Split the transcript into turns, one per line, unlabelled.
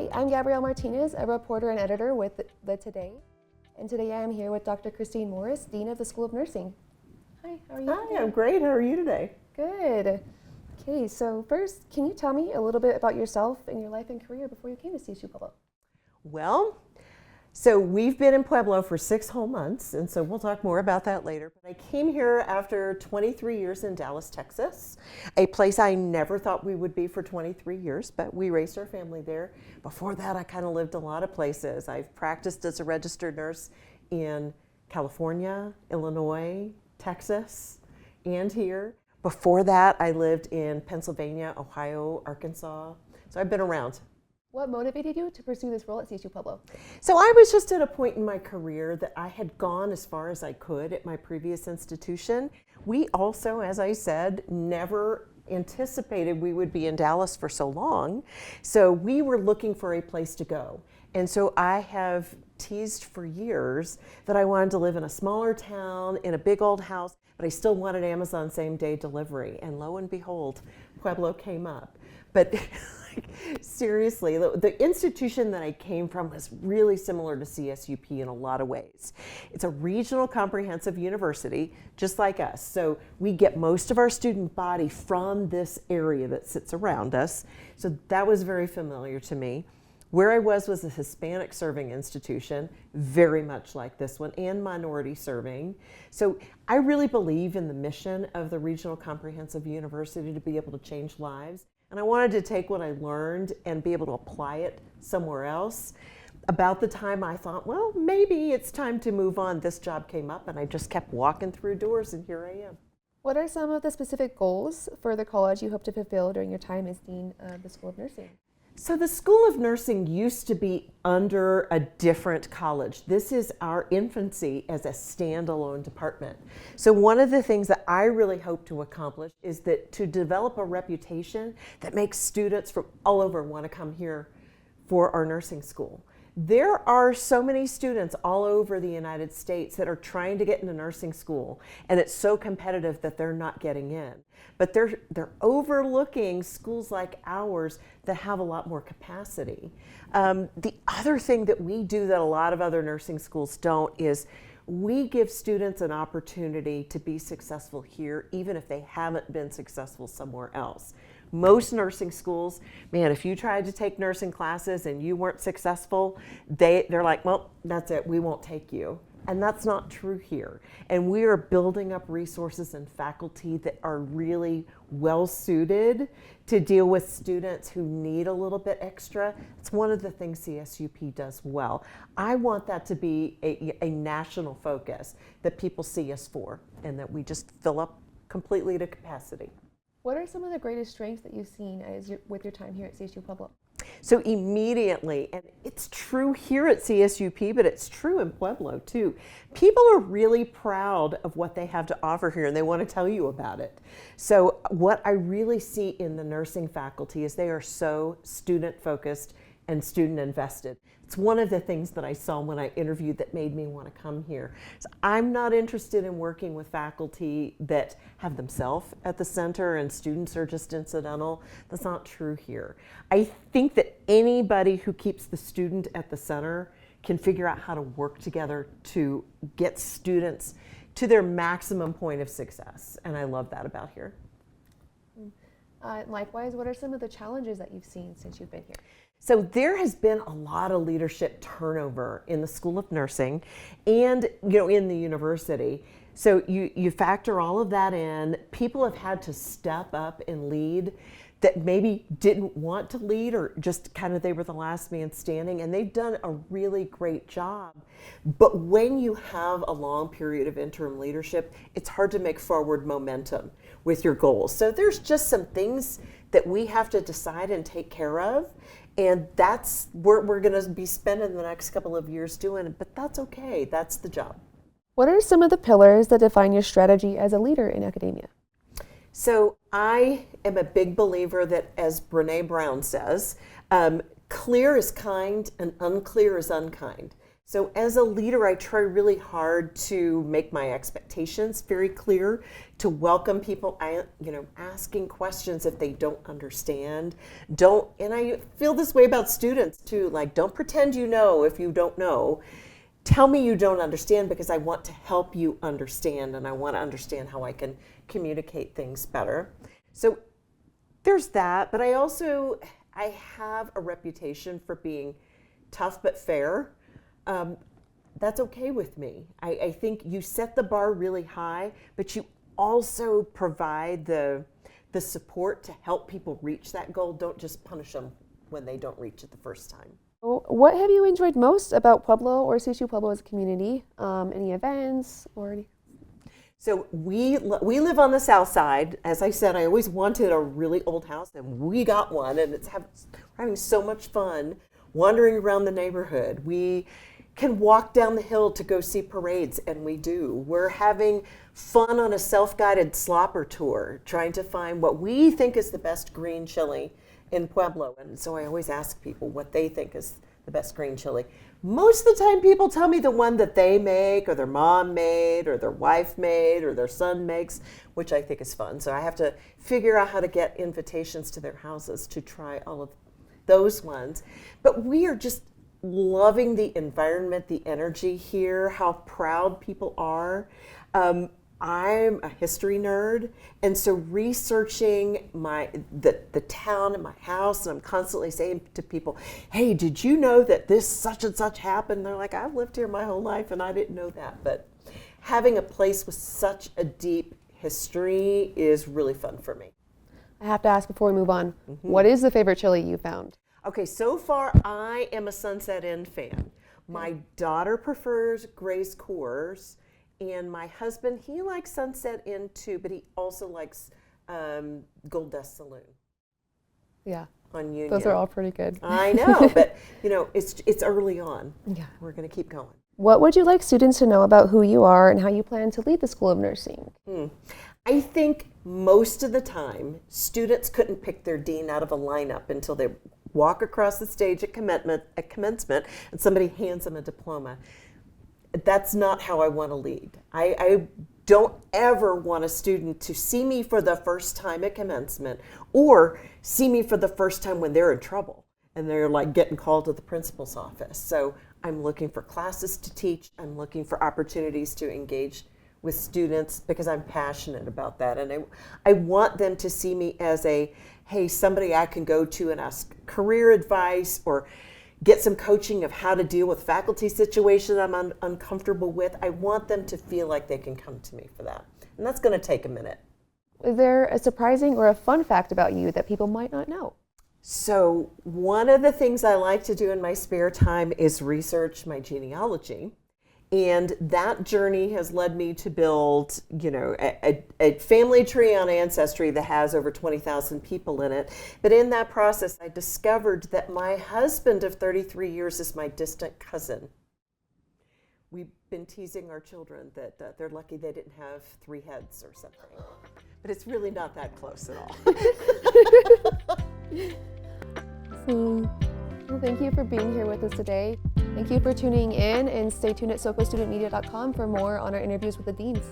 Hi, I'm Gabi Martinez, a reporter and editor with The Today. And today I am here with Dr. Kristine Morris, Dean of the School of Nursing. Hi, how are you today?
Hi, I'm great. How are you today?
Good. Okay, so first, can you tell me a little bit about yourself and your life and career before you came to CSU Pueblo?
Well, so we've been in Pueblo for 6 whole months, and so we'll talk more about that later. But I came here after 23 years in Dallas, Texas, a place I never thought we would be for 23 years, but we raised our family there. Before that, I kind of lived a lot of places. I've practiced as a registered nurse in California, Illinois, Texas, and here. Before that, I lived in Pennsylvania, Ohio, Arkansas. So I've been around.
What motivated you to pursue this role at CSU Pueblo?
So I was just at a point in my career that I had gone as far as I could at my previous institution. We also, as I said, never anticipated we would be in Dallas for so long. So we were looking for a place to go. And so I have teased for years that I wanted to live in a smaller town, in a big old house, but I still wanted Amazon same-day delivery. And lo and behold, Pueblo came up. But seriously, the institution that I came from was really similar to CSUP in a lot of ways. It's a regional comprehensive university, just like us. So we get most of our student body from this area that sits around us. So that was very familiar to me. Where I was a Hispanic serving institution, very much like this one, and minority serving. So I really believe in the mission of the Regional Comprehensive University to be able to change lives. And I wanted to take what I learned and be able to apply it somewhere else. About the time I thought, well, maybe it's time to move on, this job came up and I just kept walking through doors and here I am.
What are some of the specific goals for the college you hope to fulfill during your time as Dean of the School of Nursing?
So the School of Nursing used to be under a different college. This is our infancy as a standalone department. So one of the things that I really hope to accomplish is that to develop a reputation that makes students from all over want to come here for our nursing school. There are so many students all over the United States that are trying to get into nursing school, and it's so competitive that they're not getting in. But they're overlooking schools like ours that have a lot more capacity. The other thing that we do that a lot of other nursing schools don't is we give students an opportunity to be successful here, even if they haven't been successful somewhere else. Most nursing schools, man, if you tried to take nursing classes and you weren't successful, they're like, well, that's it, we won't take you. And that's not true here. And we are building up resources and faculty that are really well suited to deal with students who need a little bit extra. It's one of the things CSUP does well. I want that to be a national focus that people see us for and that we just fill up completely to capacity.
What are some of the greatest strengths that you've seen with your time here at CSU Pueblo?
So immediately, and it's true here at CSUP, but it's true in Pueblo too, people are really proud of what they have to offer here and they want to tell you about it. So what I really see in the nursing faculty is they are so student focused and student invested. It's one of the things that I saw when I interviewed that made me want to come here. So I'm not interested in working with faculty that have themselves at the center and students are just incidental. That's not true here. I think that anybody who keeps the student at the center can figure out how to work together to get students to their maximum point of success. And I love that about here.
Likewise, what are some of the challenges that you've seen since you've been here?
So there has been a lot of leadership turnover in the School of Nursing and in the university. So you factor all of that in. People have had to step up and lead that maybe didn't want to lead or just kind of they were the last man standing, and they've done a really great job. But when you have a long period of interim leadership, it's hard to make forward momentum with your goals. So there's just some things that we have to decide and take care of. And that's what we're going to be spending the next couple of years doing, but that's okay. That's the job.
What are some of the pillars that define your strategy as a leader in academia?
So I am a big believer that, as Brene Brown says, clear is kind and unclear is unkind. So as a leader, I try really hard to make my expectations very clear, to welcome people, asking questions if they don't understand. And I feel this way about students too, like don't pretend you know if you don't know. Tell me you don't understand because I want to help you understand and I want to understand how I can communicate things better. So there's that, but I have a reputation for being tough but fair. That's okay with me. I think you set the bar really high, but you also provide the support to help people reach that goal. Don't just punish them when they don't reach it the first time.
What have you enjoyed most about Pueblo or CSU Pueblo as a community? Any events or any?
So we live on the south side. As I said, I always wanted a really old house, and we got one, and we're having so much fun wandering around the neighborhood. We can walk down the hill to go see parades, and we do. We're having fun on a self-guided slopper tour, trying to find what we think is the best green chili in Pueblo. And so I always ask people what they think is the best green chili. Most of the time people tell me the one that they make or their mom made or their wife made or their son makes, which I think is fun. So I have to figure out how to get invitations to their houses to try all of those ones. But we are just loving the environment, the energy here, how proud people are. I'm a history nerd, and so researching the town and my house, and I'm constantly saying to people, hey, did you know that this such and such happened? And they're like, I've lived here my whole life and I didn't know that. But having a place with such a deep history is really fun for me.
I have to ask before we move on, what is the favorite chili you found?
Okay, so far I am a Sunset Inn fan. My daughter prefers Gray's Coors. And my husband, he likes Sunset Inn too, but he also likes Gold Dust Saloon.
Yeah.
On Union.
Those are all pretty good.
I know, but it's early on.
Yeah.
We're going to keep going.
What would you like students to know about who you are and how you plan to lead the School of Nursing?
I think most of the time, students couldn't pick their dean out of a lineup until they walk across the stage at commencement and somebody hands them a diploma. That's not how I want to lead. I don't ever want a student to see me for the first time at commencement or see me for the first time when they're in trouble and they're like getting called to the principal's office. So I'm looking for classes to teach. I'm looking for opportunities to engage with students because I'm passionate about that. And I want them to see me as somebody I can go to and ask career advice or get some coaching of how to deal with faculty situations I'm uncomfortable with. I want them to feel like they can come to me for that. And that's going to take a minute.
Is there a surprising or a fun fact about you that people might not know?
So one of the things I like to do in my spare time is research my genealogy. And that journey has led me to build, a family tree on Ancestry that has over 20,000 people in it. But in that process, I discovered that my husband of 33 years is my distant cousin. We've been teasing our children that they're lucky they didn't have 3 heads or something. But it's really not that close at all.
Well, thank you for being here with us today. Thank you for tuning in, and stay tuned at socostudentmedia.com for more on our interviews with the deans.